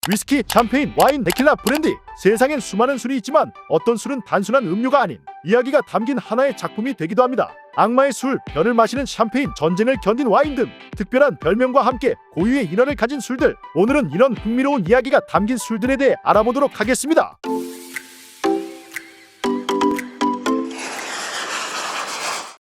위스키, 샴페인, 와인, 데킬라, 브랜디. 세상엔 수많은 술이 있지만 어떤 술은 단순한 음료가 아닌 이야기가 담긴 하나의 작품이 되기도 합니다. 악마의 술, 별을 마시는 샴페인, 전쟁을 견딘 와인 등 특별한 별명과 함께 고유의 인연을 가진 술들. 오늘은 이런 흥미로운 이야기가 담긴 술들에 대해 알아보도록 하겠습니다.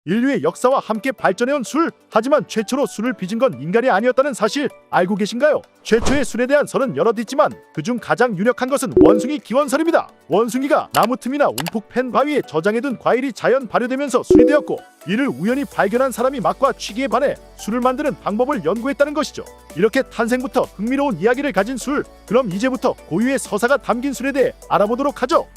인류의 역사와 함께 발전해온 술. 하지만 최초로 술을 빚은 건 인간이 아니었다는 사실 알고 계신가요? 최초의 술에 대한 설은 여럿 있지만 그중 가장 유력한 것은 원숭이 기원설입니다. 원숭이가 나무 틈이나 움푹 팬 바위에 저장해둔 과일이 자연 발효되면서 술이 되었고, 이를 우연히 발견한 사람이 맛과 취기에 반해 술을 만드는 방법을 연구했다는 것이죠. 이렇게 탄생부터 흥미로운 이야기를 가진 술. 그럼 이제부터 고유의 서사가 담긴 술에 대해 알아보도록 하죠.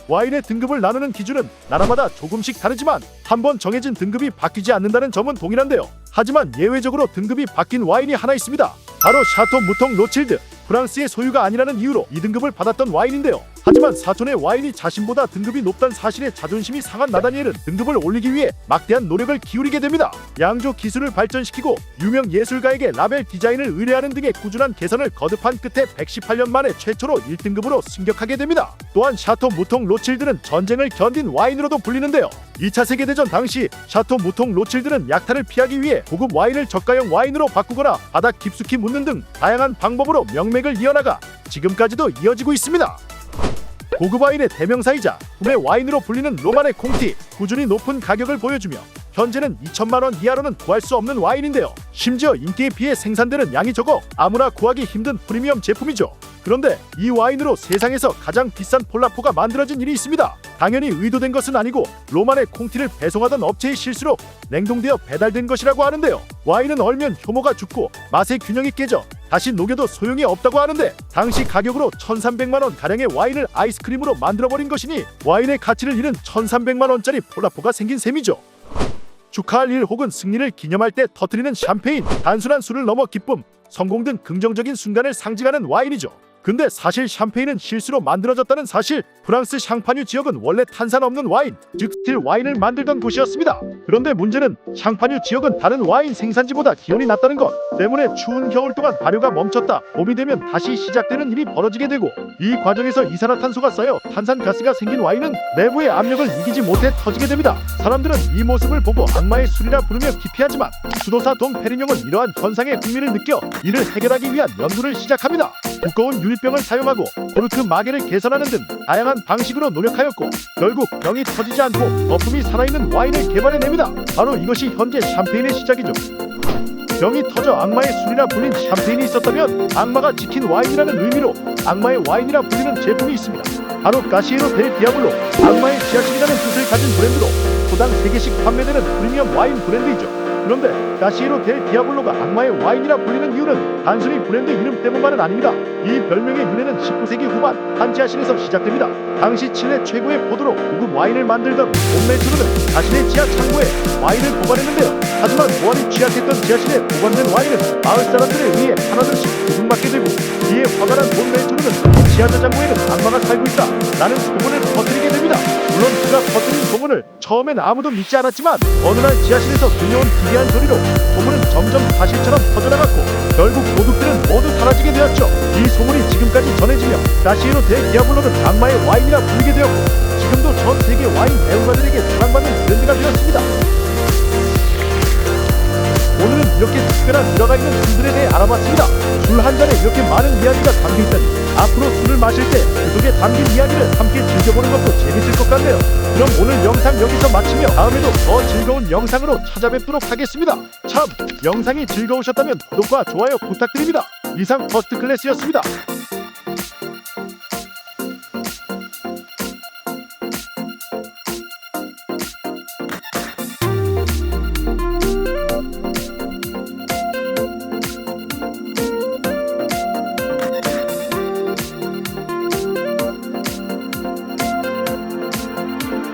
와인의 등급을 나누는 기준은 나라마다 조금씩 다르지만 한번 정해진 등급이 바뀌지 않는다는 점은 동일한데요. 하지만 예외적으로 등급이 바뀐 와인이 하나 있습니다. 바로 샤토 무통 로칠드. 프랑스의 소유가 아니라는 이유로 이 등급을 받았던 와인인데요. 하지만 사촌의 와인이 자신보다 등급이 높다는 사실에 자존심이 상한 나다니엘은 등급을 올리기 위해 막대한 노력을 기울이게 됩니다. 양조 기술을 발전시키고 유명 예술가에게 라벨 디자인을 의뢰하는 등의 꾸준한 개선을 거듭한 끝에 118년 만에 최초로 1등급으로 승격하게 됩니다. 또한 샤토 무통 로칠드는 전쟁을 견딘 와인으로도 불리는데요. 2차 세계대전 당시 샤토 무통 로칠드는 약탈을 피하기 위해 고급 와인을 저가형 와인으로 바꾸거나 바닥 깊숙이 묻는 등 다양한 방법으로 명맥을 이어나가 지금까지도 이어지고 있습니다. 고급 와인의 대명사이자 꿈의 와인으로 불리는 로마네 콩티. 꾸준히 높은 가격을 보여주며 현재는 2천만원 이하로는 구할 수 없는 와인인데요. 심지어 인기에 비해 생산되는 양이 적어 아무나 구하기 힘든 프리미엄 제품이죠. 그런데 이 와인으로 세상에서 가장 비싼 폴라포가 만들어진 일이 있습니다. 당연히 의도된 것은 아니고 로마네 콩티를 배송하던 업체의 실수로 냉동되어 배달된 것이라고 하는데요. 와인은 얼면 효모가 죽고 맛의 균형이 깨져 다시 녹여도 소용이 없다고 하는데, 당시 가격으로 1,300만원 가량의 와인을 아이스크림으로 만들어버린 것이니 와인의 가치를 잃은 1,300만원짜리 폴라포가 생긴 셈이죠. 축하할 일 혹은 승리를 기념할 때 터뜨리는 샴페인. 단순한 술을 넘어 기쁨, 성공 등 긍정적인 순간을 상징하는 와인이죠. 근데 사실 샴페인은 실수로 만들어졌다는 사실. 프랑스 샹파뉴 지역은 원래 탄산 없는 와인, 즉 스틸 와인을 만들던 곳이었습니다. 그런데 문제는 샹파뉴 지역은 다른 와인 생산지보다 기온이 낮다는 것 때문에 추운 겨울 동안 발효가 멈췄다 봄이 되면 다시 시작되는 일이 벌어지게 되고, 이 과정에서 이산화탄소가 쌓여 탄산가스가 생긴 와인은 내부의 압력을 이기지 못해 터지게 됩니다. 사람들은 이 모습을 보고 악마의 술이라 부르며 기피하지만 수도사 돈 페리뇽은 이러한 현상의 흥미를 느껴 이를 해결하기 위한 연구를 시작합니다. 두꺼운 유리병을 사용하고 코르크 마개를 개선하는 등 다양한 방식으로 노력하였고, 결국 병이 터지지 않고 거품이 살아있는 와인을 개발해냅니다. 바로 이것이 현재 샴페인의 시작이죠. 병이 터져 악마의 술이라 불린 샴페인이 있었다면 악마가 지킨 와인이라는 의미로 악마의 와인이라 불리는 제품이 있습니다. 바로 가시에로 델 디아블로. 악마의 지하실이라는 뜻을 가진 브랜드로 소당 3개씩 판매되는 프리미엄 와인 브랜드이죠. 그런데 가시에로 델 디아블로가 악마의 와인이라 불리는 이유는 단순히 브랜드 이름 때문만은 아닙니다. 이 별명의 유래는 19세기 후반 한 지하실에서 시작됩니다. 당시 칠레 최고의 포도로 고급 와인을 만들던 몬메트로는 자신의 지하 창고에 와인을 보관했는데요. 하지만 보안이 취약했던 지하실에 보관된 와인은 마을 사람들에 의해 하나둘씩 도둑맞게 되고, 이에 화가 난 몬메트로는 지하 저장고에는 악마가 살고 있다 라는 소문을 퍼뜨리게 됩니다. 물론 그가 퍼뜨린 소문을 처음엔 아무도 믿지 않았지만 어느 날 지하실에서 들려온 기괴한 소리로 소문은 점점 사실처럼 퍼져나갔고, 결국 도둑들은 모두 사라지게 되었죠. 이 소문이 지금까지 전해지며 가시에로 델 디아블로는 악마의 와인이라 불리게 되었고, 지금도 전 세계 와인 애호가들에게 사랑받는 브랜드가 되었습니다. 오늘은 이렇게 특별한 들어가 있는 술들에 대해 알아봤습니다. 술 한 잔에 이렇게 많은 이야기가 담겨있다니 앞으로 술을 마실 때 그 속에 담긴 이야기를 함께 즐겨보는 것도 재밌을 것 같네요. 그럼 오늘 영상 여기서 마치며 다음에도 더 즐거운 영상으로 찾아뵙도록 하겠습니다. 참, 영상이 즐거우셨다면 구독과 좋아요 부탁드립니다. 이상 퍼스트클래스였습니다.